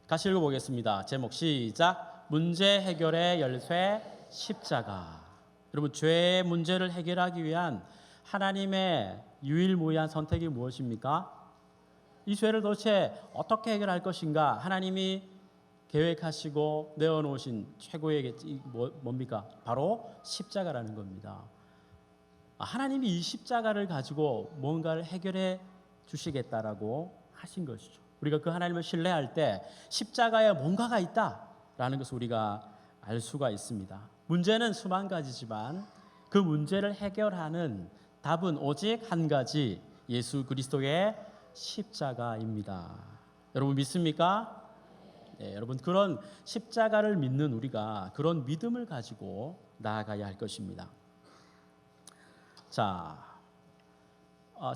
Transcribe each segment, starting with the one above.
같이 읽어보겠습니다. 제목 시작. 문제 해결의 열쇠 십자가. 여러분, 죄의 문제를 해결하기 위한 하나님의 유일무이한 선택이 무엇입니까? 이 죄를 도대체 어떻게 해결할 것인가? 하나님이 계획하시고 내어놓으신 최고의 뭡니까? 바로 십자가라는 겁니다. 하나님이 이 십자가를 가지고 뭔가를 해결해 주시겠다라고 하신 것이죠. 우리가 그 하나님을 신뢰할 때 십자가에 뭔가가 있다라는 것을 우리가 알 수가 있습니다. 문제는 수만 가지지만 그 문제를 해결하는 답은 오직 한 가지, 예수 그리스도의 십자가입니다. 여러분 믿습니까? 네, 여러분 그런 십자가를 믿는 우리가 그런 믿음을 가지고 나아가야 할 것입니다. 자,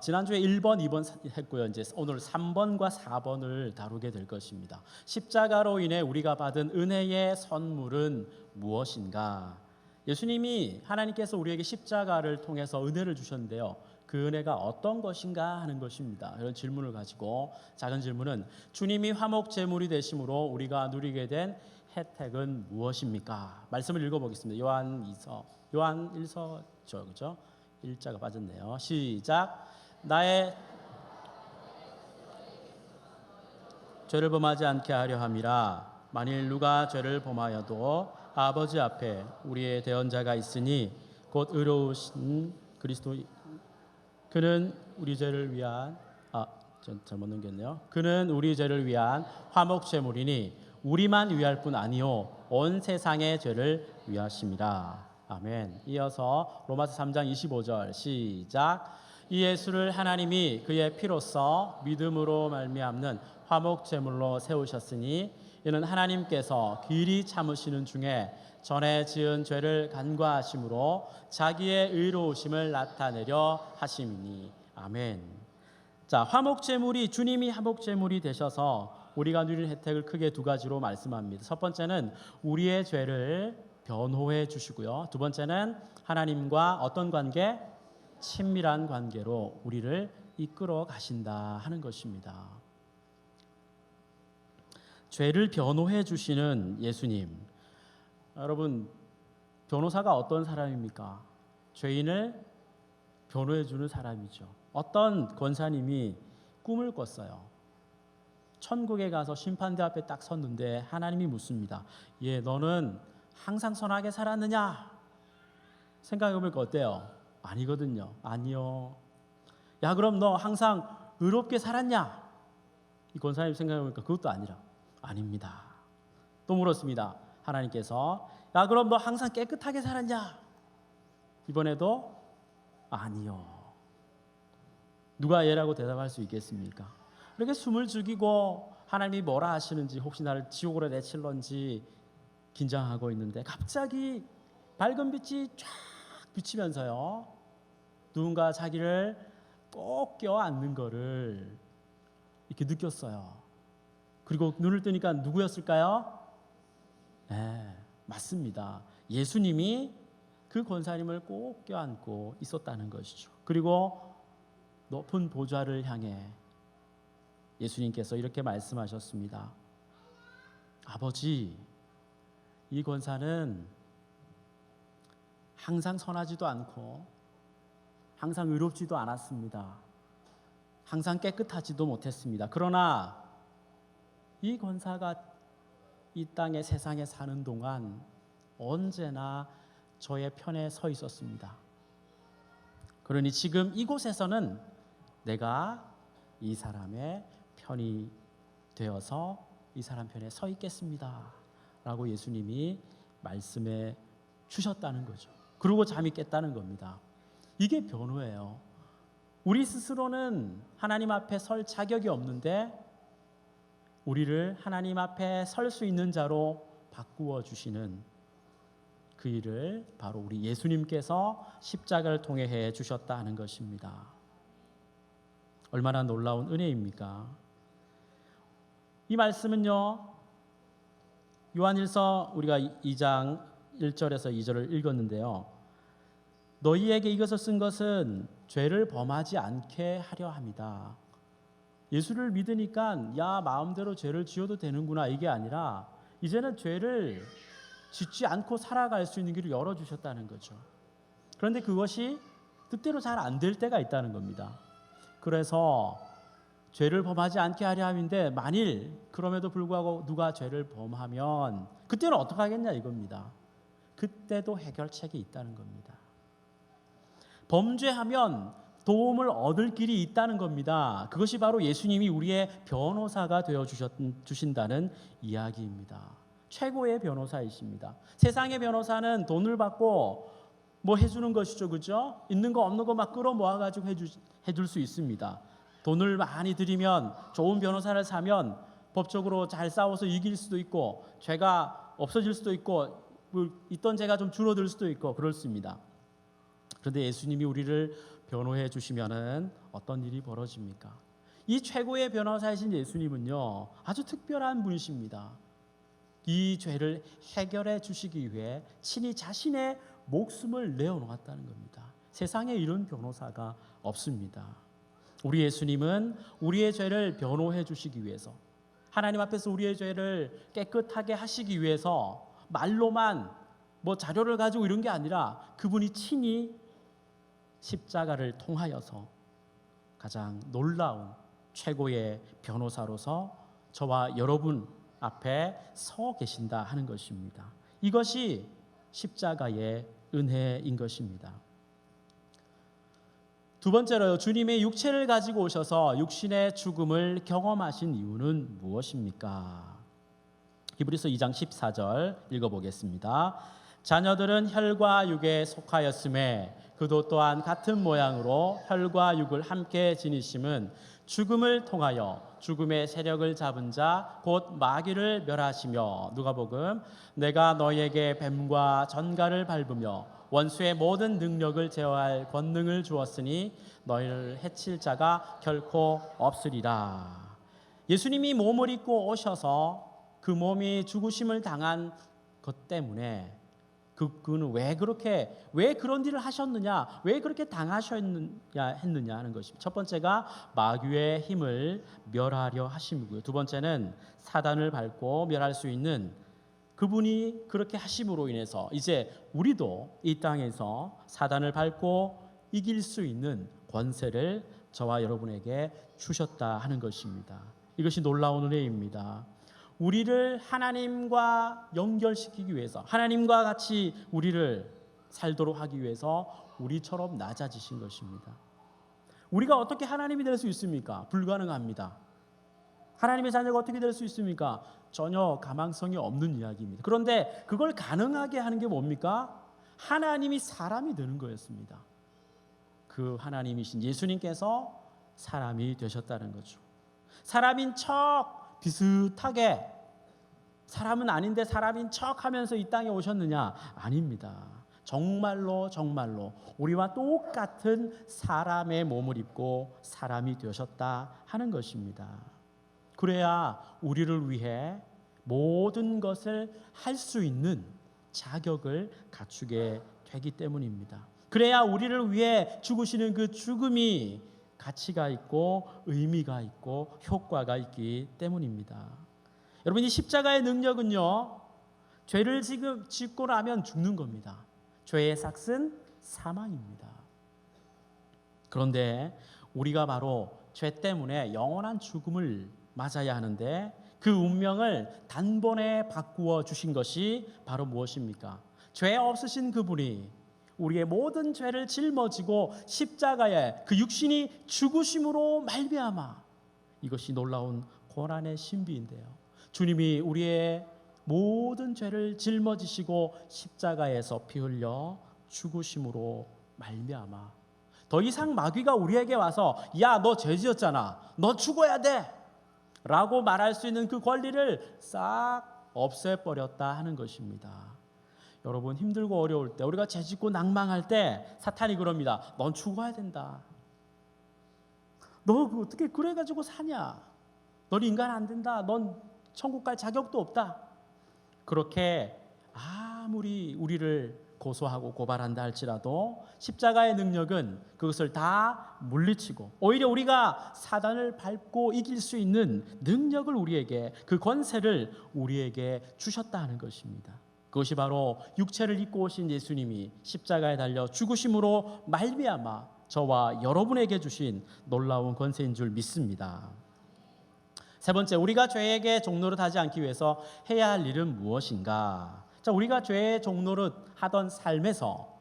지난주에 1번, 2번 했고요. 이제 오늘 3번과 4번을 다루게 될 것입니다. 십자가로 인해 우리가 받은 은혜의 선물은 무엇인가? 예수님이 하나님께서 우리에게 십자가를 통해서 은혜를 주셨는데요. 그 은혜가 어떤 것인가 하는 것입니다. 이런 질문을 가지고 작은 질문은 주님이 화목 제물이 되심으로 우리가 누리게 된 혜택은 무엇입니까? 말씀을 읽어보겠습니다. 요한 1서죠, 그렇죠? 일자가 빠졌네요. 시작. 나의 죄를 범하지 않게 하려 함이라. 만일 누가 죄를 범하여도 아버지 앞에 우리의 대언자가 있으니 곧 의로우신 그리스도, 그는 우리 죄를 위한 전 잘못 넘겼네요. 그는 우리 죄를 위한 화목 제물이니 우리만 위할 뿐 아니요 온 세상의 죄를 위하심이라. 아멘. 이어서 로마서 3장 25절 시작. 이 예수를 하나님이 그의 피로써 믿음으로 말미암는 화목 제물로 세우셨으니 이는 하나님께서 길이 참으시는 중에 전에 지은 죄를 간과하심으로 자기의 의로우심을 나타내려 하심이니. 아멘. 자, 화목 제물이 주님이 화목 제물이 되셔서 우리가 누릴 혜택을 크게 두 가지로 말씀합니다. 첫 번째는 우리의 죄를 변호해 주시고요. 두 번째는 하나님과 어떤 관계? 친밀한 관계로 우리를 이끌어 가신다 하는 것입니다. 죄를 변호해 주시는 예수님. 여러분, 변호사가 어떤 사람입니까? 죄인을 변호해 주는 사람이죠. 어떤 권사님이 꿈을 꿨어요. 천국에 가서 심판대 앞에 딱 섰는데 하나님이 묻습니다. 너는 항상 선하게 살았느냐? 생각해보니까 어때요? 아니거든요. 아니요. 야, 그럼 너 항상 의롭게 살았냐? 이 권사님 생각해보니까 그것도 아닙니다. 또 물었습니다. 하나님께서 야, 그럼 너 항상 깨끗하게 살았냐? 이번에도 아니요. 누가 얘라고 대답할 수 있겠습니까? 이렇게 숨을 죽이고 하나님이 뭐라 하시는지, 혹시 나를 지옥으로 내칠런지 긴장하고 있는데 갑자기 밝은 빛이 쫙 비치면서요, 누군가 자기를 꼭 껴안는 거를 이렇게 느꼈어요. 그리고 눈을 뜨니까 누구였을까요? 네, 맞습니다. 예수님이 그 권사님을 꼭 껴안고 있었다는 것이죠. 그리고 높은 보좌를 향해 예수님께서 이렇게 말씀하셨습니다. 아버지, 이 권사는 항상 선하지도 않고 항상 의롭지도 않았습니다. 항상 깨끗하지도 못했습니다. 그러나 이 권사가 이 땅에 세상에 사는 동안 언제나 저의 편에 서 있었습니다. 그러니 지금 이곳에서는 내가 이 사람의 편이 되어서 이 사람 편에 서 있겠습니다 라고 예수님이 말씀해 주셨다는 거죠. 그러고 잠이 깼다는 겁니다. 이게 변호예요. 우리 스스로는 하나님 앞에 설 자격이 없는데 우리를 하나님 앞에 설 수 있는 자로 바꾸어 주시는 그 일을 바로 우리 예수님께서 십자가를 통해 해 주셨다 하는 것입니다. 얼마나 놀라운 은혜입니까? 이 말씀은요, 요한일서 우리가 2장 1절에서 2절을 읽었는데요, 너희에게 이것을 쓴 것은 죄를 범하지 않게 하려 함이다. 예수를 믿으니까 야 마음대로 죄를 지어도 되는구나 이게 아니라 이제는 죄를 짓지 않고 살아갈 수 있는 길을 열어주셨다는 거죠. 그런데 그것이 뜻대로 잘 안 될 때가 있다는 겁니다. 그래서 죄를 범하지 않게 하려 함인데 만일 그럼에도 불구하고 누가 죄를 범하면 그때는 어떻게 하겠냐 이겁니다. 그때도 해결책이 있다는 겁니다. 범죄하면 도움을 얻을 길이 있다는 겁니다. 그것이 바로 예수님이 우리의 변호사가 되어 주신다는 이야기입니다. 최고의 변호사이십니다. 세상의 변호사는 돈을 받고 뭐 해주는 것이죠, 그죠? 있는 거 없는 거 막 끌어모아 가지고 해줄 수 있습니다. 돈을 많이 들이면 좋은 변호사를 사면 법적으로 잘 싸워서 이길 수도 있고 죄가 없어질 수도 있고 있던 죄가 좀 줄어들 수도 있고 그렇습니다. 그런데 예수님이 우리를 변호해 주시면은 어떤 일이 벌어집니까? 이 최고의 변호사이신 예수님은요 아주 특별한 분이십니다. 이 죄를 해결해 주시기 위해 친히 자신의 목숨을 내어놓았다는 겁니다. 세상에 이런 변호사가 없습니다. 우리 예수님은 우리의 죄를 변호해 주시기 위해서 하나님 앞에서 우리의 죄를 깨끗하게 하시기 위해서 말로만 뭐 자료를 가지고 이런 게 아니라 그분이 친히 십자가를 통하여서 가장 놀라운 최고의 변호사로서 저와 여러분 앞에 서 계신다 하는 것입니다. 이것이 십자가의 은혜인 것입니다. 두 번째로 주님의 육체를 가지고 오셔서 육신의 죽음을 경험하신 이유는 무엇입니까? 히브리서 2장 14절 읽어보겠습니다. 자녀들은 혈과 육에 속하였음에 그도 또한 같은 모양으로 혈과 육을 함께 지니심은 죽음을 통하여 죽음의 세력을 잡은 자 곧 마귀를 멸하시며 누가복음 내가 너희에게 뱀과 전갈을 밟으며 원수의 모든 능력을 제어할 권능을 주었으니 너희를 해칠 자가 결코 없으리라. 예수님이 몸을 입고 오셔서 그 몸이 죽으심을 당한 것 때문에 그는 왜 그런 일을 하셨느냐, 왜 그렇게 당하셨느냐 했느냐 하는 것입니다. 첫 번째가 마귀의 힘을 멸하려 하심이고요. 두 번째는 사단을 밟고 멸할 수 있는 그분이 그렇게 하심으로 인해서 이제 우리도 이 땅에서 사단을 밟고 이길 수 있는 권세를 저와 여러분에게 주셨다 하는 것입니다. 이것이 놀라운 은혜입니다. 우리를 하나님과 연결시키기 위해서 하나님과 같이 우리를 살도록 하기 위해서 우리처럼 낮아지신 것입니다. 우리가 어떻게 하나님이 될 수 있습니까? 불가능합니다. 하나님의 자녀가 어떻게 될 수 있습니까? 전혀 가망성이 없는 이야기입니다. 그런데 그걸 가능하게 하는 게 뭡니까? 하나님이 사람이 되는 거였습니다. 그 하나님이신 예수님께서 사람이 되셨다는 거죠. 사람인 척 비슷하게 사람은 아닌데 사람인 척하면서 이 땅에 오셨느냐? 아닙니다. 정말로 우리와 똑같은 사람의 몸을 입고 사람이 되셨다 하는 것입니다. 그래야 우리를 위해 모든 것을 할 수 있는 자격을 갖추게 되기 때문입니다. 그래야 우리를 위해 죽으시는 그 죽음이 가치가 있고 의미가 있고 효과가 있기 때문입니다. 여러분 이 십자가의 능력은요 죄를 짓고 나면 죽는 겁니다. 죄의 삭은 사망입니다. 그런데 우리가 바로 죄 때문에 영원한 죽음을 맞아야 하는데 그 운명을 단번에 바꾸어 주신 것이 바로 무엇입니까? 죄 없으신 그분이 우리의 모든 죄를 짊어지고 십자가에 그 육신이 죽으심으로 말미암아 이것이 놀라운 고난의 신비인데요. 주님이 우리의 모든 죄를 짊어지시고 십자가에서 피 흘려 죽으심으로 말미암아 더 이상 마귀가 우리에게 와서 야, 너 죄 지었잖아. 너 죽어야 돼. 라고 말할 수 있는 그 권리를 싹 없애버렸다 하는 것입니다. 여러분 힘들고 어려울 때 우리가 죄짓고 낭망할 때 사탄이 그럽니다. 넌 죽어야 된다. 너 어떻게 그래가지고 사냐. 넌 인간 안 된다. 넌 천국 갈 자격도 없다. 그렇게 아무리 우리를 고소하고 고발한다 할지라도 십자가의 능력은 그것을 다 물리치고 오히려 우리가 사단을 밟고 이길 수 있는 능력을 우리에게, 그 권세를 우리에게 주셨다 하는 것입니다. 그것이 바로 육체를 입고 오신 예수님이 십자가에 달려 죽으심으로 말미암아 저와 여러분에게 주신 놀라운 권세인 줄 믿습니다. 세 번째, 우리가 죄에게 종노릇하지 않기 위해서 해야 할 일은 무엇인가? 자, 우리가 죄의 종노릇 하던 삶에서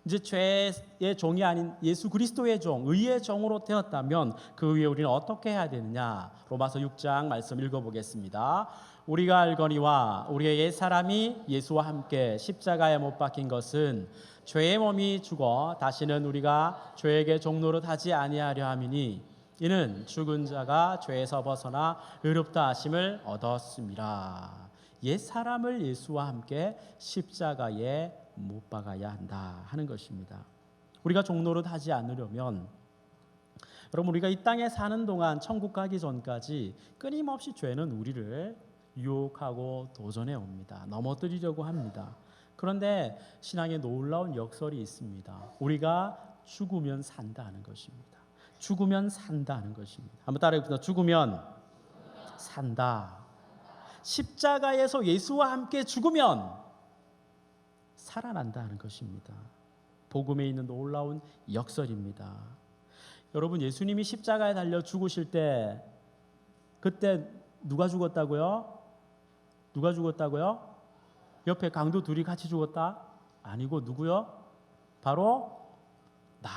이제 죄의 종이 아닌 예수 그리스도의 종, 의의 종으로 되었다면 그 위에 우리는 어떻게 해야 되느냐? 로마서 6장 말씀 읽어보겠습니다. 우리가 알거니와 우리의 옛사람이 예수와 함께 십자가에 못 박힌 것은 죄의 몸이 죽어 다시는 우리가 죄에게 종노릇하지 아니하려 함이니 이는 죽은 자가 죄에서 벗어나 의롭다 하심을 얻었습니다. 옛사람을 예수와 함께 십자가에 못 박아야 한다 하는 것입니다. 우리가 종노릇하지 않으려면 여러분, 우리가 이 땅에 사는 동안 천국 가기 전까지 끊임없이 죄는 우리를 유혹하고 도전해 옵니다. 넘어뜨리려고 합니다. 그런데 신앙에 놀라운 역설이 있습니다. 우리가 죽으면 산다는 것입니다. 죽으면 산다는 것입니다. 한번 따라해 봅시다. 죽으면 산다. 십자가에서 예수와 함께 죽으면 살아난다는 것입니다. 복음에 있는 놀라운 역설입니다. 여러분, 예수님이 십자가에 달려 죽으실 때 그때 누가 죽었다고요? 누가 죽었다고요? 옆에 강도 둘이 같이 죽었다? 아니고 누구요? 바로 나.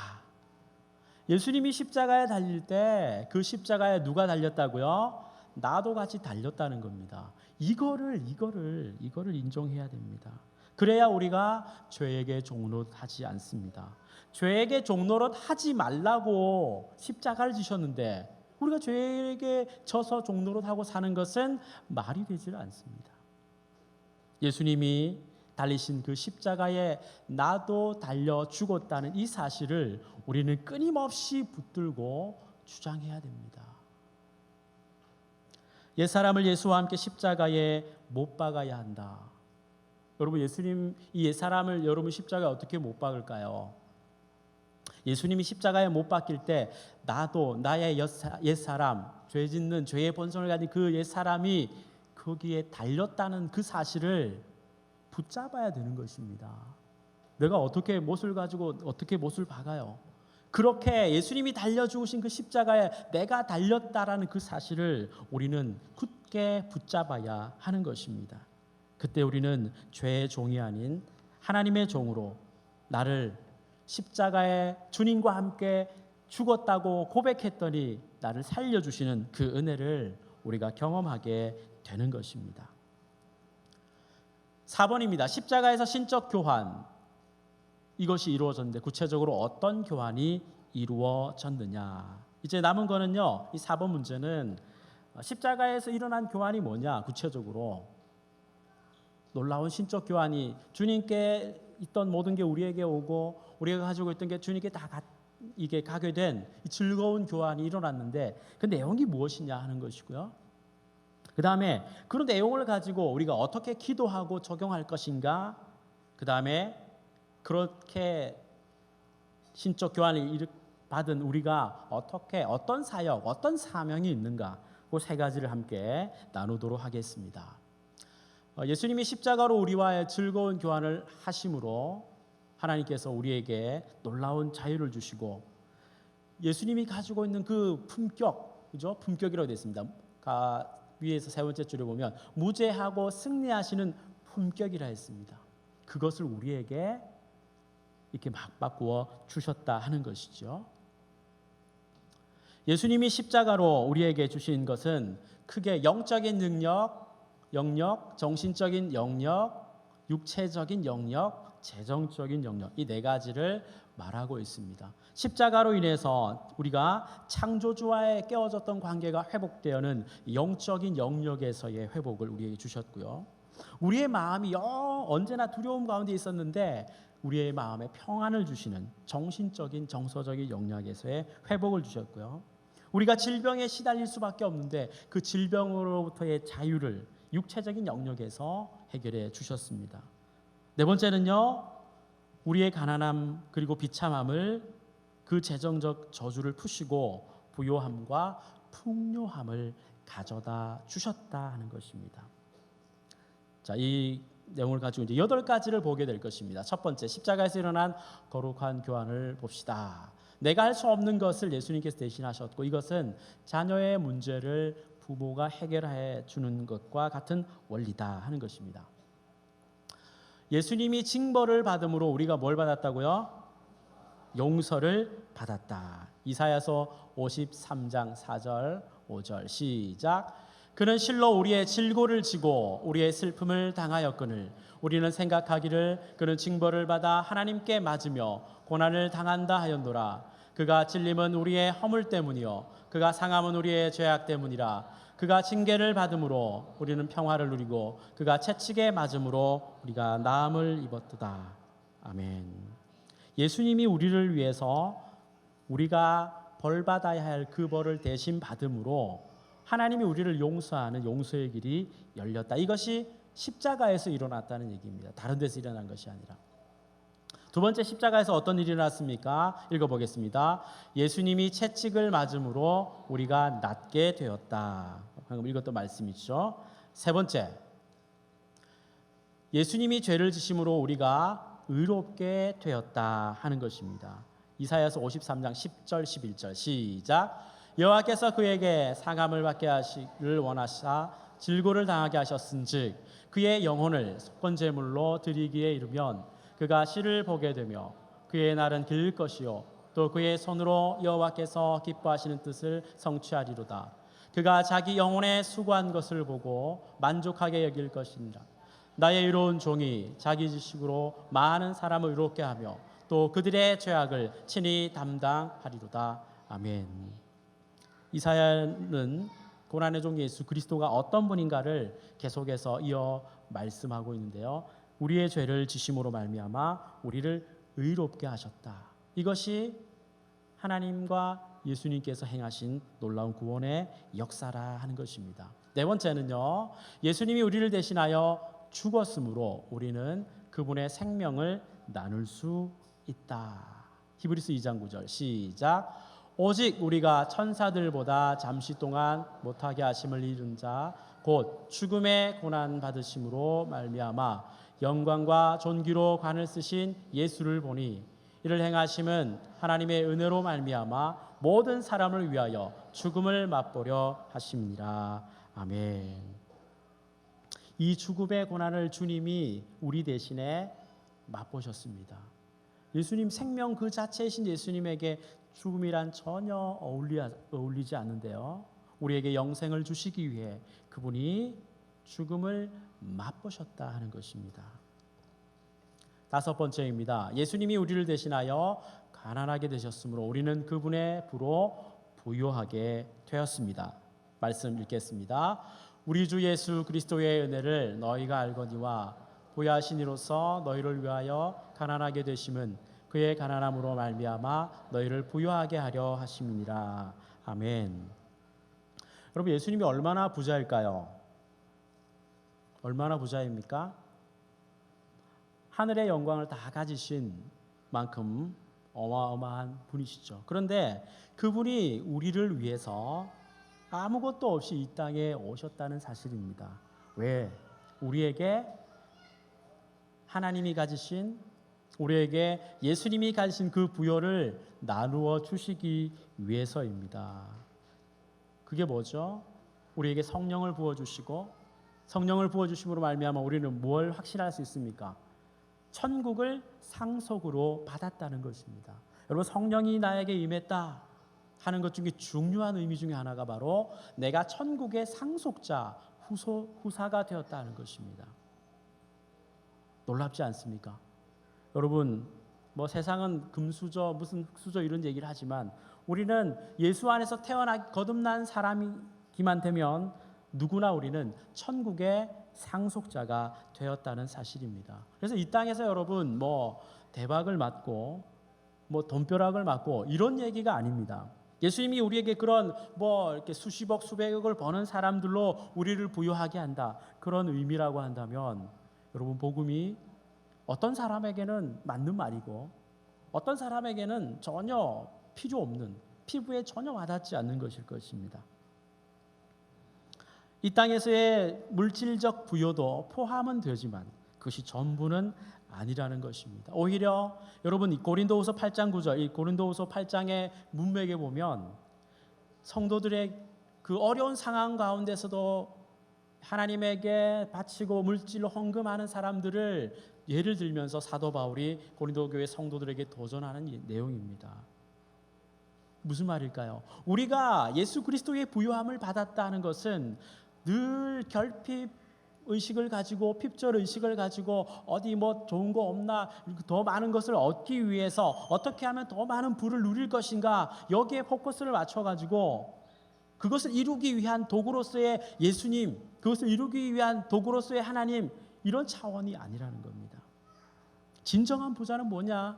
예수님이 십자가에 달릴 때 그 십자가에 누가 달렸다고요? 나도 같이 달렸다는 겁니다. 이거를 인정해야 됩니다. 그래야 우리가 죄에게 종노릇하지 않습니다. 죄에게 종노릇하지 말라고 십자가를 지셨는데 우리가 죄에게 져서 종노릇하고 사는 것은 말이 되질 않습니다. 예수님이 달리신 그 십자가에 나도 달려 죽었다는 이 사실을 우리는 끊임없이 붙들고 주장해야 됩니다. 옛사람을 예수와 함께 십자가에 못 박아야 한다. 여러분, 예수님 이 옛사람을 여러분 십자가에 어떻게 못 박을까요? 예수님이 십자가에 못 박힐 때 나도 나의 옛사람, 죄 짓는 죄의 본성을 가진 그 옛사람이 거기에 달렸다는 그 사실을 붙잡아야 되는 것입니다. 내가 어떻게 못을 가지고 어떻게 못을 박아요? 그렇게 예수님이 달려 죽으신 그 십자가에 내가 달렸다라는 그 사실을 우리는 굳게 붙잡아야 하는 것입니다. 그때 우리는 죄의 종이 아닌 하나님의 종으로 나를 십자가에 주님과 함께 죽었다고 고백했더니 나를 살려주시는 그 은혜를 우리가 경험하게 되는 것입니다. 4번입니다. 십자가에서 신적 교환, 이것이 이루어졌는데 구체적으로 어떤 교환이 이루어졌느냐. 이제 남은 거는요, 이 4번 문제는 십자가에서 일어난 교환이 뭐냐. 구체적으로 놀라운 신적 교환이, 주님께 있던 모든 게 우리에게 오고 우리가 가지고 있던 게 주님께 다 이게 가게 된 이 즐거운 교환이 일어났는데 그 내용이 무엇이냐 하는 것이고요. 그 다음에 그런 내용을 가지고 우리가 어떻게 기도하고 적용할 것인가. 그 다음에 그렇게 신적 교환을 받은 우리가 어떻게, 어떤 사역, 어떤 사명이 있는가, 그 세 가지를 함께 나누도록 하겠습니다. 예수님이 십자가로 우리와의 즐거운 교환을 하심으로 하나님께서 우리에게 놀라운 자유를 주시고 예수님이 가지고 있는 그 품격, 그죠? 품격이라고 되어 있습니다. 위에서 세 번째 줄에 보면 무죄하고 승리하시는 품격이라 했습니다. 그것을 우리에게 이렇게 막 바꾸어 주셨다 하는 것이죠. 예수님이 십자가로 우리에게 주신 것은 크게 영적인 영역, 정신적인 영역, 육체적인 영역, 재정적인 영역, 이 네 가지를 말하고 있습니다. 십자가로 인해서 우리가 창조주와의 깨어졌던 관계가 회복되어는 영적인 영역에서의 회복을 우리에게 주셨고요. 우리의 마음이 언제나 두려움 가운데 있었는데 우리의 마음에 평안을 주시는 정신적인 정서적인 영역에서의 회복을 주셨고요. 우리가 질병에 시달릴 수밖에 없는데 그 질병으로부터의 자유를 육체적인 영역에서 해결해 주셨습니다. 네 번째는요, 우리의 가난함 그리고 비참함을 그 재정적 저주를 푸시고 부요함과 풍요함을 가져다 주셨다 하는 것입니다. 자, 이 내용을 가지고 이제 8가지를 보게 될 것입니다. 첫 번째, 십자가에서 일어난 거룩한 교환을 봅시다. 내가 할 수 없는 것을 예수님께서 대신하셨고, 이것은 자녀의 문제를 부모가 해결해 주는 것과 같은 원리다 하는 것입니다. 예수님이 징벌을 받음으로 우리가 뭘 받았다고요? 용서를 받았다. 이사야서 53장 4절 5절 시작. 그는 실로 우리의 질고를 지고 우리의 슬픔을 당하였거늘 우리는 생각하기를 그는 징벌을 받아 하나님께 맞으며 고난을 당한다 하였노라. 그가 찔림은 우리의 허물 때문이요 그가 상함은 우리의 죄악 때문이라. 그가 징계를 받음으로 우리는 평화를 누리고 그가 채찍에 맞음으로 우리가 나음을 입었도다. 아멘. 예수님이 우리를 위해서 우리가 벌받아야 할 그 벌을 대신 받음으로 하나님이 우리를 용서하는 용서의 길이 열렸다. 이것이 십자가에서 일어났다는 얘기입니다. 다른 데서 일어난 것이 아니라. 두 번째, 십자가에서 어떤 일이 일어났습니까? 읽어보겠습니다. 예수님이 채찍을 맞음으로 우리가 낫게 되었다. 방금 읽었던 말씀이죠. 세 번째, 예수님이 죄를 지심으로 우리가 의롭게 되었다 하는 것입니다. 이사야서 53장 10절 11절 시작. 여호와께서 그에게 상함을 받게 하시기를 원하사 질고를 당하게 하셨은즉 그의 영혼을 속건제물로 드리기에 이르면 그가 씨를 보게 되며 그의 날은 길 것이요 또 그의 손으로 여호와께서 기뻐하시는 뜻을 성취하리로다. 그가 자기 영혼에 수고한 것을 보고 만족하게 여길 것이니라. 나의 의로운 종이 자기 지식으로 많은 사람을 의롭게 하며 또 그들의 죄악을 친히 담당하리로다. 아멘. 이사야는 고난의 종 예수 그리스도가 어떤 분인가를 계속해서 이어 말씀하고 있는데요. 우리의 죄를 지심으로 말미암아 우리를 의롭게 하셨다. 이것이 하나님과 예수님께서 행하신 놀라운 구원의 역사라 하는 것입니다. 네 번째는요. 예수님이 우리를 대신하여 죽었으므로 우리는 그분의 생명을 나눌 수 있다. 히브리서 2장 9절 시작. 오직 우리가 천사들보다 잠시 동안 못하게 하심을 이룬 자 곧 죽음의 고난 받으심으로 말미암아 영광과 존귀로 관을 쓰신 예수를 보니 이를 행하심은 하나님의 은혜로 말미암아 모든 사람을 위하여 죽음을 맛보려 하심이니라. 아멘. 이 죽음의 고난을 주님이 우리 대신에 맛보셨습니다. 예수님 생명 그 자체이신 예수님에게 죽음이란 전혀 어울리지 않는데요. 우리에게 영생을 주시기 위해 그분이 죽음을 맛보셨다 하는 것입니다. 다섯 번째입니다. 예수님이 우리를 대신하여 가난하게 되셨으므로 우리는 그분의 부로 부요하게 되었습니다. 말씀 읽겠습니다. 우리 주 예수 그리스도의 은혜를 너희가 알거니와 부요하신 이로써 너희를 위하여 가난하게 되심은 그의 가난함으로 말미암아 너희를 부요하게 하려 하심이니라. 아멘. 여러분, 예수님이 얼마나 부자일까요? 얼마나 부자입니까? 하늘의 영광을 다 가지신 만큼 어마어마한 분이시죠. 그런데 그분이 우리를 위해서 아무것도 없이 이 땅에 오셨다는 사실입니다. 왜? 우리에게 하나님이 가지신, 우리에게 예수님이 가지신 그 부요를 나누어 주시기 위해서입니다. 그게 뭐죠? 우리에게 성령을 부어주시고, 성령을 부어주심으로 말미암아 우리는 뭘 확신할 수 있습니까? 천국을 상속으로 받았다는 것입니다. 여러분, 성령이 나에게 임했다 하는 것 중에 중요한 의미 중에 하나가 바로 내가 천국의 상속자, 후사가 되었다는 것입니다. 놀랍지 않습니까? 여러분, 뭐 세상은 금수저 무슨 흑수저 이런 얘기를 하지만 우리는 예수 안에서 거듭난 사람이기만 되면 누구나 우리는 천국의 상속자가 되었다는 사실입니다. 그래서 이 땅에서 여러분 뭐 대박을 맞고 뭐 돈벼락을 맞고 이런 얘기가 아닙니다. 예수님이 우리에게 그런 뭐 이렇게 수십억 수백억을 버는 사람들로 우리를 부유하게 한다, 그런 의미라고 한다면 여러분, 복음이 어떤 사람에게는 맞는 말이고 어떤 사람에게는 전혀 필요 없는, 피부에 전혀 와닿지 않는 것일 것입니다. 이 땅에서의 물질적 부여도 포함은 되지만 그것이 전부는 아니라는 것입니다. 오히려 여러분 이 고린도후서 8장 9절, 이 고린도후서 8장의 문맥에 보면 성도들의 그 어려운 상황 가운데서도 하나님에게 바치고 물질로 헌금하는 사람들을 예를 들면서 사도 바울이 고린도 교회 성도들에게 도전하는 내용입니다. 무슨 말일까요? 우리가 예수 그리스도의 부요함을 받았다는 것은 늘 결핍 의식을 가지고 핍절 의식을 가지고 어디 뭐 좋은 거 없나, 더 많은 것을 얻기 위해서 어떻게 하면 더 많은 부를 누릴 것인가, 여기에 포커스를 맞춰가지고 그것을 이루기 위한 도구로서의 예수님, 그것을 이루기 위한 도구로서의 하나님, 이런 차원이 아니라는 겁니다. 진정한 부자는 뭐냐?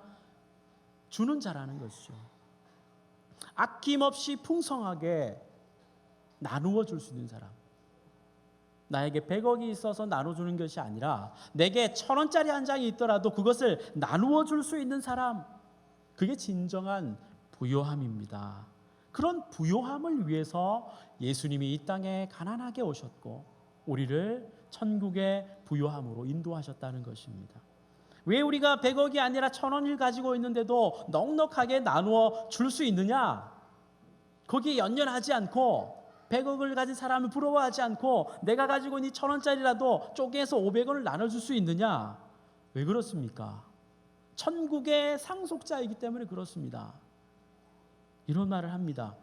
주는 자라는 것이죠. 아낌없이 풍성하게 나누어 줄 수 있는 사람. 나에게 100억이 있어서 나눠주는 것이 아니라 내게 1,000원짜리 한 장이 있더라도 그것을 나누어 줄 수 있는 사람, 그게 진정한 부요함입니다. 그런 부요함을 위해서 예수님이 이 땅에 가난하게 오셨고 우리를 천국의 부요함으로 인도하셨다는 것입니다. 왜 우리가 100억이 아니라 1,000원을 가지고 있는데도 넉넉하게 나누어 줄 수 있느냐? 거기에 연연하지 않고 100억을 가진 사람을 부러워하지 않고 내가 가지고 있는 1,000원짜리라도 쪼개서 500원을 나눠줄 수 있느냐? 왜 그렇습니까? 천국의 상속자이기 때문에 그렇습니다. 이런 말을 합니다.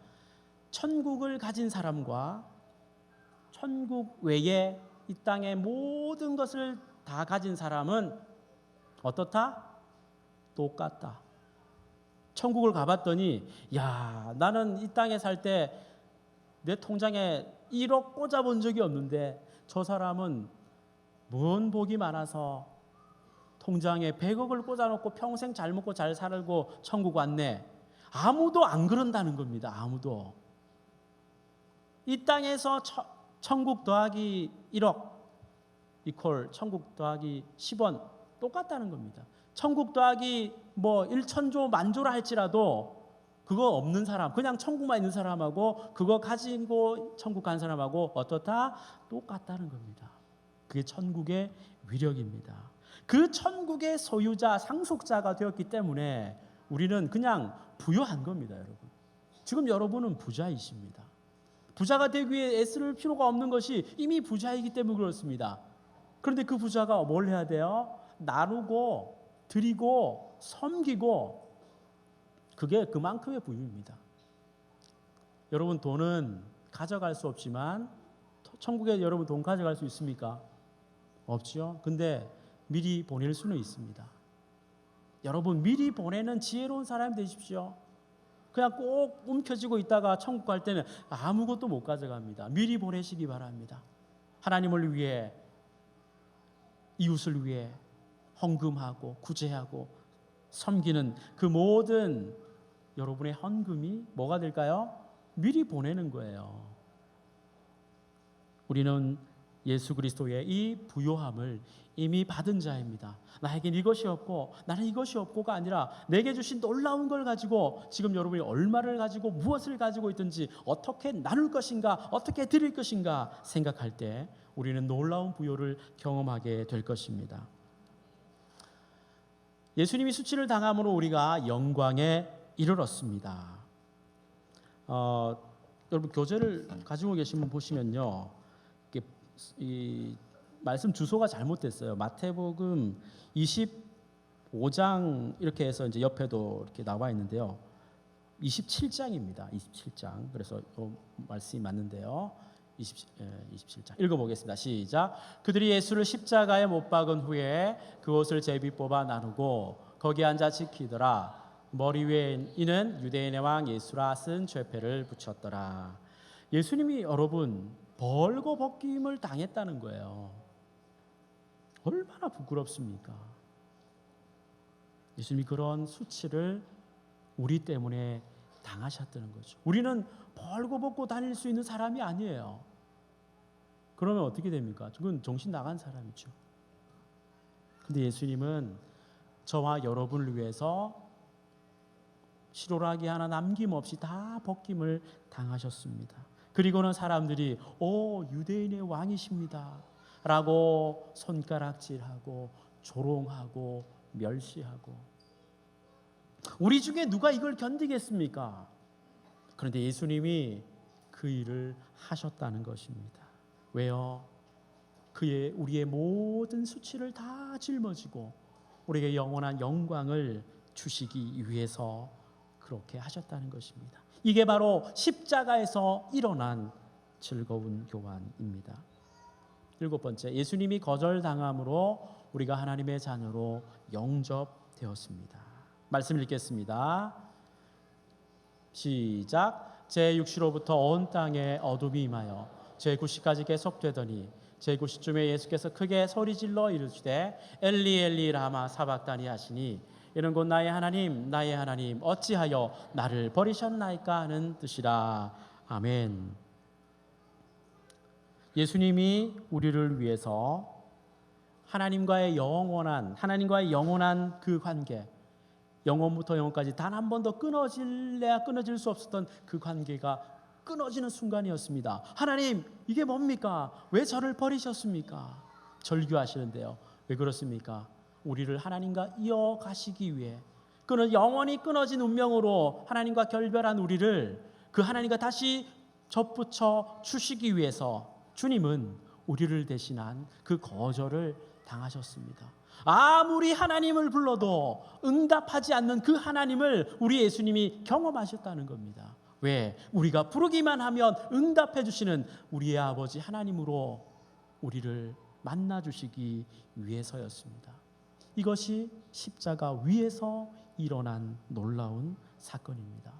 천국을 가진 사람과 천국 외에 이 땅의 모든 것을 다 가진 사람은 어떻다? 똑같다. 천국을 가봤더니 야, 나는 이 땅에 살 때 내 통장에 1억 꽂아본 적이 없는데 저 사람은 뭔 복이 많아서 통장에 100억을 꽂아놓고 평생 잘 먹고 잘 살고 천국 왔네. 아무도 안 그런다는 겁니다. 아무도. 이 땅에서 천국 더하기 1억 이퀄 천국 더하기 10원 똑같다는 겁니다. 천국 더하기 뭐 1천조 만조라 할지라도 그거 없는 사람, 그냥 천국만 있는 사람하고 그거 가지고 천국 간 사람하고 어떻다? 똑같다는 겁니다. 그게 천국의 위력입니다. 그 천국의 소유자, 상속자가 되었기 때문에 우리는 그냥 부유한 겁니다, 여러분. 지금 여러분은 부자이십니다. 부자가 되기 위해 애쓸 필요가 없는 것이 이미 부자이기 때문에 그렇습니다. 그런데 그 부자가 뭘 해야 돼요? 나누고 드리고 섬기고, 그게 그만큼의 부유입니다. 여러분 돈은 가져갈 수 없지만 천국에 여러분 돈 가져갈 수 있습니까? 없죠. 근데 미리 보낼 수는 있습니다. 여러분 미리 보내는 지혜로운 사람이 되십시오. 그냥 꼭 움켜쥐고 있다가 천국 갈 때는 아무것도 못 가져갑니다. 미리 보내시기 바랍니다. 하나님을 위해, 이웃을 위해 헌금하고 구제하고 섬기는 그 모든 여러분의 헌금이 뭐가 될까요? 미리 보내는 거예요. 우리는 예수 그리스도의 이 부요함을 이미 받은 자입니다. 나에겐 이것이 없고 나는 이것이 없고가 아니라 내게 주신 놀라운 걸 가지고 지금 여러분이 얼마를 가지고 무엇을 가지고 있든지 어떻게 나눌 것인가, 어떻게 드릴 것인가 생각할 때 우리는 놀라운 부요를 경험하게 될 것입니다. 예수님이 수치를 당함으로 우리가 영광에 이르렀습니다. 여러분 교재를 가지고 계신 분 보시면요, 이 말씀 주소가 잘못됐어요. 마태복음 25장 이렇게 해서 이제 옆에도 이렇게 나와 있는데요. 27장입니다. 27장. 그래서 말씀이 맞는데요. 27장 읽어보겠습니다. 시작. 그들이 예수를 십자가에 못 박은 후에 그 옷을 제비 뽑아 나누고 거기 앉아 지키더라. 머리 위에 이는 유대인의 왕 예수라 쓴 죄패를 붙였더라. 예수님이 여러분 벌거벗김을 당했다는 거예요. 얼마나 부끄럽습니까? 예수님이 그런 수치를 우리 때문에 당하셨다는 거죠. 우리는 벌거벗고 다닐 수 있는 사람이 아니에요. 그러면 어떻게 됩니까? 그건 정신 나간 사람이죠. 근데 예수님은 저와 여러분을 위해서 실오라기 하나 남김없이 다 벗김을 당하셨습니다. 그리고는 사람들이 유대인의 왕이십니다 라고 손가락질하고 조롱하고 멸시하고, 우리 중에 누가 이걸 견디겠습니까? 그런데 예수님이 그 일을 하셨다는 것입니다. 왜요? 우리의 모든 수치를 다 짊어지고 우리에게 영원한 영광을 주시기 위해서 그렇게 하셨다는 것입니다. 이게 바로 십자가에서 일어난 즐거운 교환입니다. 7번째, 예수님이 거절당함으로 우리가 하나님의 자녀로 영접되었습니다. 말씀 읽겠습니다. 시작. 제6시로부터 온 땅에 어둠이 임하여 제9시까지 계속되더니 제9시쯤에 예수께서 크게 소리질러 이르시되 엘리 엘리 라마 사박다니 하시니 이는 곧 나의 하나님 나의 하나님 어찌하여 나를 버리셨나이까 하는 뜻이라. 아멘. 예수님이 우리를 위해서 하나님과의 영원한 그 관계, 영원부터 영원까지 단 한 번도 끊어질래야 끊어질 수 없었던 그 관계가 끊어지는 순간이었습니다. 하나님, 이게 뭡니까? 왜 저를 버리셨습니까? 절규하시는데요. 왜 그렇습니까? 우리를 하나님과 이어가시기 위해, 영원히 끊어진 운명으로 하나님과 결별한 우리를 그 하나님과 다시 접붙여 주시기 위해서 주님은 우리를 대신한 그 거절을 당하셨습니다. 아무리 하나님을 불러도 응답하지 않는 그 하나님을 우리 예수님이 경험하셨다는 겁니다. 왜? 우리가 부르기만 하면 응답해 주시는 우리의 아버지 하나님으로 우리를 만나 주시기 위해서였습니다. 이것이 십자가 위에서 일어난 놀라운 사건입니다.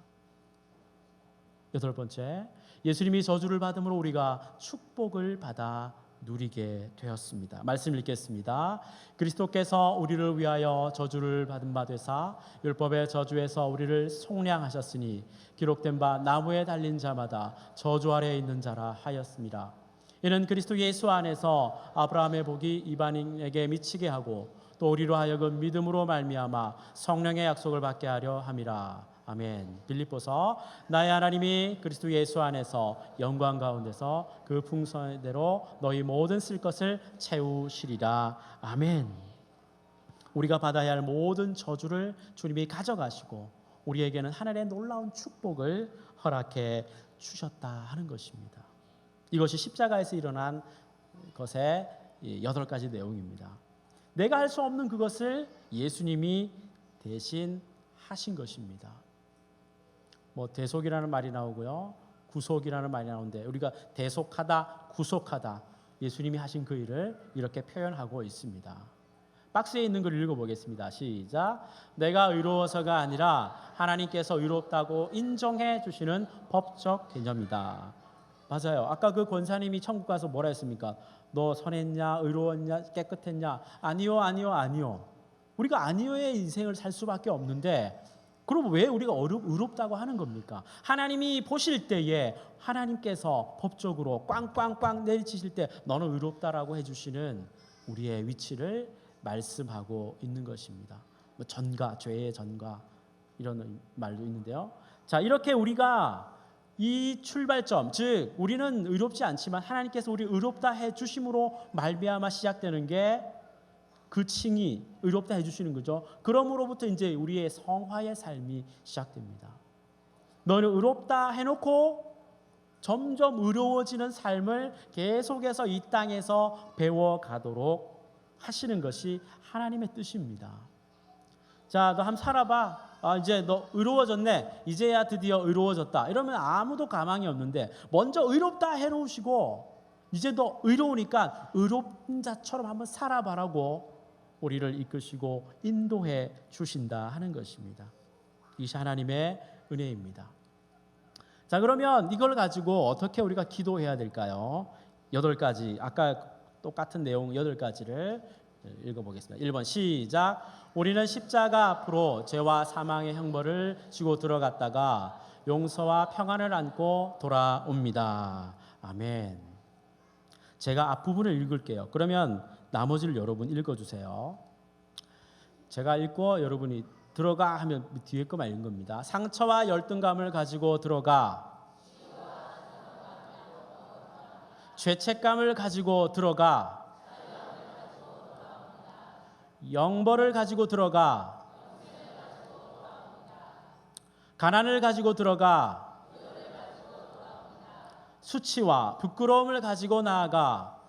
8번째, 예수님이 저주를 받음으로 우리가 축복을 받아 누리게 되었습니다. 말씀 읽겠습니다. 그리스도께서 우리를 위하여 저주를 받은 바 되사 율법의 저주에서 우리를 속량하셨으니 기록된 바 나무에 달린 자마다 저주 아래에 있는 자라 하였습니다. 이는 그리스도 예수 안에서 아브라함의 복이 이방인에게 미치게 하고 또 우리로 하여금 믿음으로 말미암아 성령의 약속을 받게 하려 함이라. 아멘. 빌립보서 나의 하나님이 그리스도 예수 안에서 영광 가운데서 그 풍성대로 너희 모든 쓸 것을 채우시리라. 아멘. 우리가 받아야 할 모든 저주를 주님이 가져가시고 우리에게는 하늘의 놀라운 축복을 허락해 주셨다 하는 것입니다. 이것이 십자가에서 일어난 것의 8가지 내용입니다. 내가 할 수 없는 그것을 예수님이 대신 하신 것입니다. 대속이라는 말이 나오고요, 구속이라는 말이 나오는데 우리가 대속하다, 구속하다, 예수님이 하신 그 일을 이렇게 표현하고 있습니다. 박스에 있는 걸 읽어보겠습니다. 시작. 내가 의로워서가 아니라 하나님께서 의롭다고 인정해 주시는 법적 개념이다. 맞아요. 아까 그 권사님이 천국 가서 뭐라 했습니까? 너 선했냐, 의로웠냐, 깨끗했냐? 아니요, 아니요, 아니요. 우리가 아니요의 인생을 살 수밖에 없는데 그럼 왜 우리가 의롭다고 하는 겁니까? 하나님이 보실 때에 하나님께서 법적으로 꽝꽝꽝 내리치실 때 너는 의롭다라고 해주시는 우리의 위치를 말씀하고 있는 것입니다. 전가, 죄의 전가 이런 말도 있는데요. 자, 이렇게 우리가 이 출발점, 즉 우리는 의롭지 않지만 하나님께서 우리 의롭다 해주심으로 말미암아 시작되는 게 그 칭이 의롭다 해주시는 거죠. 그러므로부터 이제 우리의 성화의 삶이 시작됩니다. 너는 의롭다 해놓고 점점 의로워지는 삶을 계속해서 이 땅에서 배워가도록 하시는 것이 하나님의 뜻입니다. 자, 너 한번 살아봐. 이제 너 의로워졌네. 이제야 드디어 의로워졌다. 이러면 아무도 가망이 없는데 먼저 의롭다 해놓으시고 이제 너 의로우니까 의롭은 자처럼 한번 살아봐라고 우리를 이끄시고 인도해 주신다 하는 것입니다. 이것이 하나님의 은혜입니다. 자, 그러면 이걸 가지고 어떻게 우리가 기도해야 될까요? 8가지, 아까 똑같은 내용 8가지를 읽어보겠습니다. 1번 시작. 우리는 십자가 앞으로 죄와 사망의 형벌을 지고 들어갔다가 용서와 평안을 안고 돌아옵니다. 아멘. 제가 앞부분을 읽을게요. 그러면 나머지를 여러분 읽어주세요. 제가 읽고 여러분이 들어가 하면 뒤에 거만 읽는 겁니다. 상처와 열등감을 가지고 들어가, 죄책감을 가지고 들어가, 영벌을 가지고 들어가, 가난을 가지고 들어가, 수치와 부끄러움을 가지고 나아가,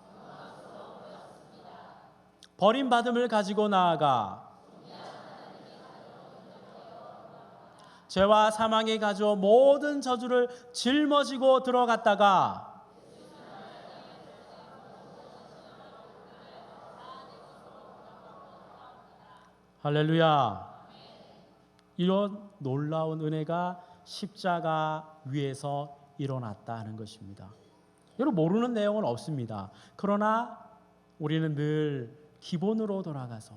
버림받음을 가지고 나아가, 죄와 사망이 가져온 모든 저주를 짊어지고 들어갔다가 할렐루야. 이런 놀라운 은혜가 십자가 위에서 일어났다 하는 것입니다. 여러분, 모르는 내용은 없습니다. 그러나 우리는 늘 기본으로 돌아가서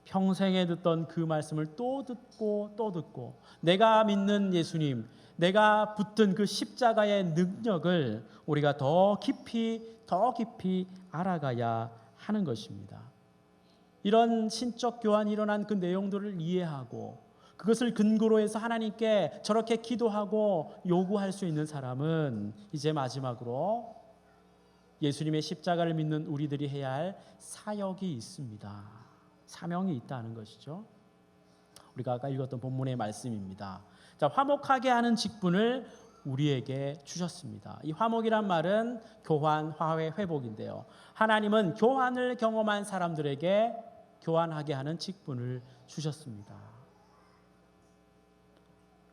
평생에 듣던 그 말씀을 또 듣고 또 듣고, 내가 믿는 예수님, 내가 붙든 그 십자가의 능력을 우리가 더 깊이 알아가야 하는 것입니다. 이런 신적 교환이 일어난 그 내용들을 이해하고 그것을 근거로 해서 하나님께 저렇게 기도하고 요구할 수 있는 사람은 이제 마지막으로 예수님의 십자가를 믿는 우리들이 해야 할 사역이 있습니다. 사명이 있다는 것이죠. 우리가 아까 읽었던 본문의 말씀입니다. 자, 화목하게 하는 직분을 우리에게 주셨습니다. 이 화목이란 말은 교환, 화해, 회복인데요. 하나님은 교환을 경험한 사람들에게 교환하게 하는 직분을 주셨습니다.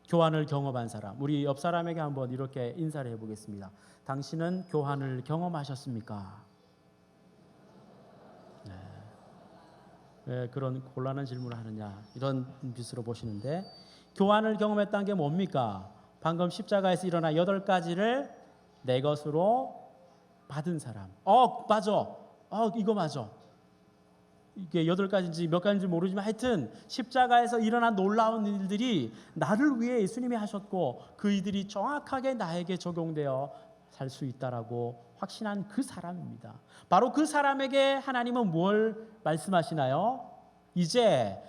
교환을 경험한 사람, 우리 옆 사람에게 한번 이렇게 인사를 해보겠습니다. 당신은 교환을 경험하셨습니까? 왜 그런 곤란한 질문을 하느냐, 이런 빛으로 보시는데, 교환을 경험했다는 게 뭡니까? 방금 십자가에서 일어난 8가지를 내 것으로 받은 사람. 맞아. 이거 맞아. 이게 8가지인지 몇 가지인지 모르지만 하여튼 십자가에서 일어난 놀라운 일들이 나를 위해 예수님이 하셨고 그 이들이 정확하게 나에게 적용되어 살 수 있다라고 확신한 그 사람입니다. 바로 그 사람에게 하나님은 뭘 말씀하시나요? 이제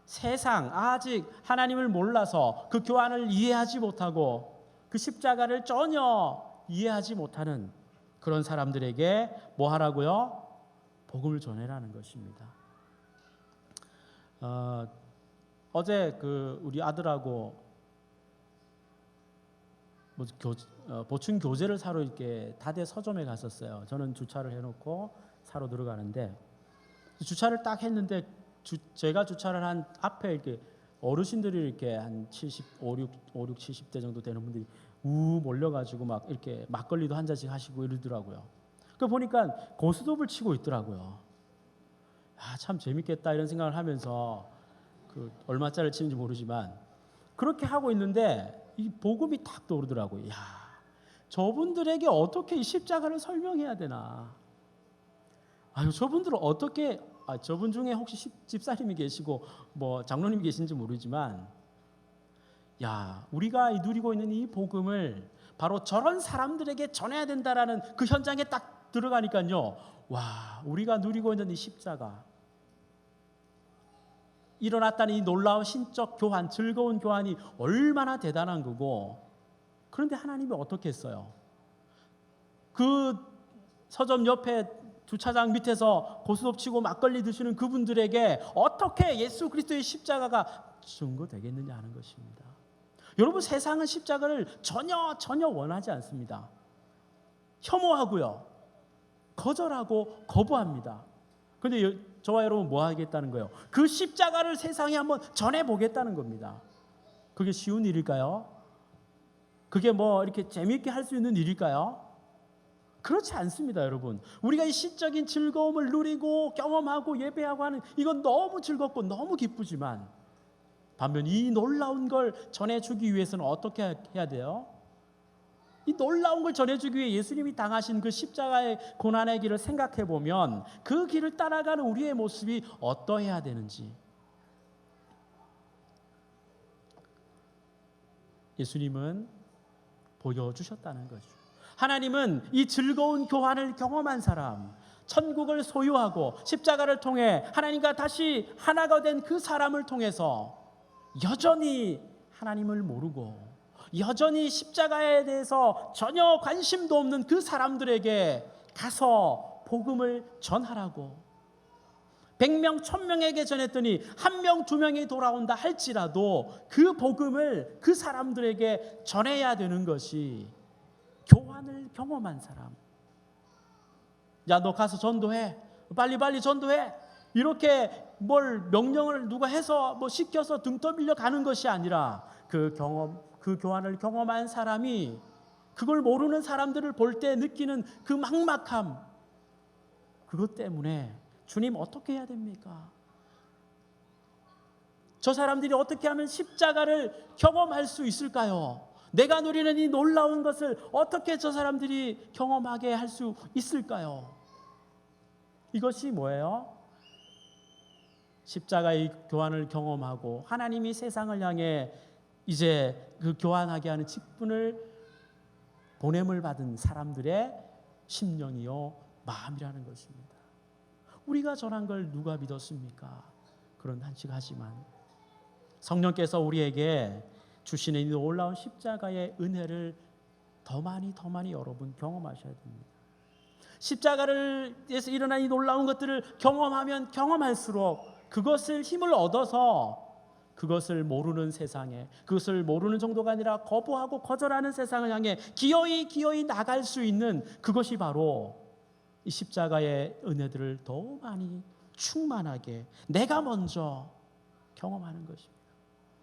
세상, 아직 하나님을 몰라서 그 교환을 이해하지 못하고 그 십자가를 전혀 이해하지 못하는 그런 사람들에게 뭐 하라고요? 복음을 전해라는 것입니다. 어제 우리 아들하고 보충 교재를 사러 이렇게 다대 서점에 갔었어요. 저는 주차를 해놓고 사러 들어가는데, 주차를 딱 했는데 제가 주차를 한 앞에 이렇게 어르신들이 이렇게 한 75, 6, 70대 정도 되는 분들이 몰려가지고 막 이렇게 막걸리도 한 잔씩 하시고 이러더라고요. 그 보니까 고스톱을 치고 있더라고요. 참 재밌겠다 이런 생각을 하면서 얼마짜리 치는지 모르지만 그렇게 하고 있는데 이 복음이 딱 떠오르더라고요. 저분들에게 어떻게 이 십자가를 설명해야 되나? 저분들은 어떻게? 저분 중에 혹시 집사님이 계시고 뭐 장로님이 계신지 모르지만, 우리가 누리고 있는 이 복음을 바로 저런 사람들에게 전해야 된다라는 그 현장에 딱 들어가니까요. 우리가 누리고 있는 이 십자가, 일어났다는 이 놀라운 신적 교환, 즐거운 교환이 얼마나 대단한 거고, 그런데 하나님이 어떻게 했어요? 그 서점 옆에 주차장 밑에서 고스톱 치고 막걸리 드시는 그분들에게 어떻게 예수 그리스도의 십자가가 증거되겠느냐 하는 것입니다. 여러분, 세상은 십자가를 전혀 원하지 않습니다. 혐오하고요, 거절하고 거부합니다. 그런데 저와 여러분 뭐 하겠다는 거예요? 그 십자가를 세상에 한번 전해보겠다는 겁니다. 그게 쉬운 일일까요? 그게 뭐 이렇게 재미있게 할 수 있는 일일까요? 그렇지 않습니다, 여러분. 우리가 이 시적인 즐거움을 누리고 경험하고 예배하고 하는 이건 너무 즐겁고 너무 기쁘지만, 반면 이 놀라운 걸 전해주기 위해서는 어떻게 해야 돼요? 이 놀라운 걸 전해주기 위해 예수님이 당하신 그 십자가의 고난의 길을 생각해 보면 그 길을 따라가는 우리의 모습이 어떠해야 되는지, 예수님은 보여주셨다는 거죠. 하나님은 이 즐거운 교환을 경험한 사람, 천국을 소유하고 십자가를 통해 하나님과 다시 하나가 된 그 사람을 통해서 여전히 하나님을 모르고 여전히 십자가에 대해서 전혀 관심도 없는 그 사람들에게 가서 복음을 전하라고 100명, 1000명에게 전했더니 1명, 2명이 돌아온다 할지라도 그 복음을 그 사람들에게 전해야 되는 것이 교환을 경험한 사람. 야, 너 가서 전도해. 빨리 전도해. 이렇게 뭘 명령을 누가 해서 뭐 시켜서 등 떠밀려 가는 것이 아니라 그 교환을 경험한 사람이 그걸 모르는 사람들을 볼 때 느끼는 그 막막함, 그것 때문에 주님 어떻게 해야 됩니까? 저 사람들이 어떻게 하면 십자가를 경험할 수 있을까요? 내가 누리는 이 놀라운 것을 어떻게 저 사람들이 경험하게 할 수 있을까요? 이것이 뭐예요? 십자가의 교환을 경험하고 하나님이 세상을 향해 이제 그 교환하게 하는 직분을 보냄을 받은 사람들의 심령이요 마음이라는 것입니다. 우리가 전한 걸 누가 믿었습니까? 그런 한식하지만 성령께서 우리에게 주시는 이 놀라운 십자가의 은혜를 더 많이 여러분 경험하셔야 됩니다. 십자가에서 일어난 이 놀라운 것들을 경험하면 경험할수록 그것을 힘을 얻어서 그것을 모르는 세상에, 그것을 모르는 정도가 아니라 거부하고 거절하는 세상을 향해 기어이 나갈 수 있는 그것이 바로 이 십자가의 은혜들을 더 많이 충만하게 내가 먼저 경험하는 것입니다.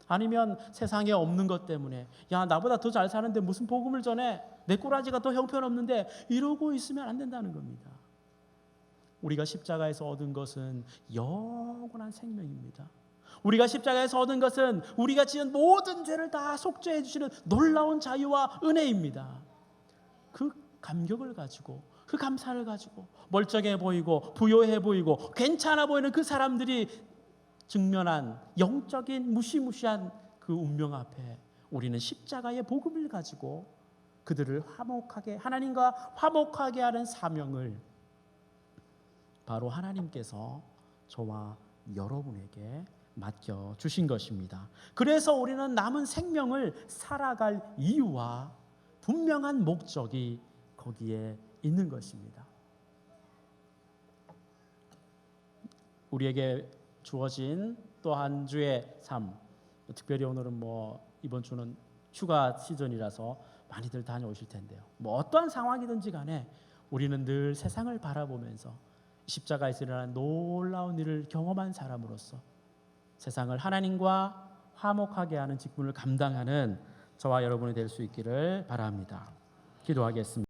아니면 세상에 없는 것 때문에 야, 나보다 더 잘 사는데 무슨 복음을 전해? 내 꼬라지가 더 형편없는데 이러고 있으면 안 된다는 겁니다. 우리가 십자가에서 얻은 것은 영원한 생명입니다. 우리가 십자가에서 얻은 것은 우리가 지은 모든 죄를 다 속죄해 주시는 놀라운 자유와 은혜입니다. 그 감격을 가지고 그 감사를 가지고 멀쩡해 보이고 부요해 보이고 괜찮아 보이는 그 사람들이 직면한 영적인 무시무시한 그 운명 앞에 우리는 십자가의 복음을 가지고 그들을 화목하게, 하나님과 화목하게 하는 사명을 바로 하나님께서 저와 여러분에게 맡겨주신 것입니다. 그래서 우리는 남은 생명을 살아갈 이유와 분명한 목적이 거기에 있는 것입니다. 우리에게 주어진 또 한 주의 삶, 특별히 오늘은 이번 주는 휴가 시즌이라서 많이들 다녀오실 텐데요. 어떠한 상황이든지 간에 우리는 늘 세상을 바라보면서 십자가에서 일어난 놀라운 일을 경험한 사람으로서 세상을 하나님과 화목하게 하는 직분을 감당하는 저와 여러분이 될 수 있기를 바랍니다. 기도하겠습니다.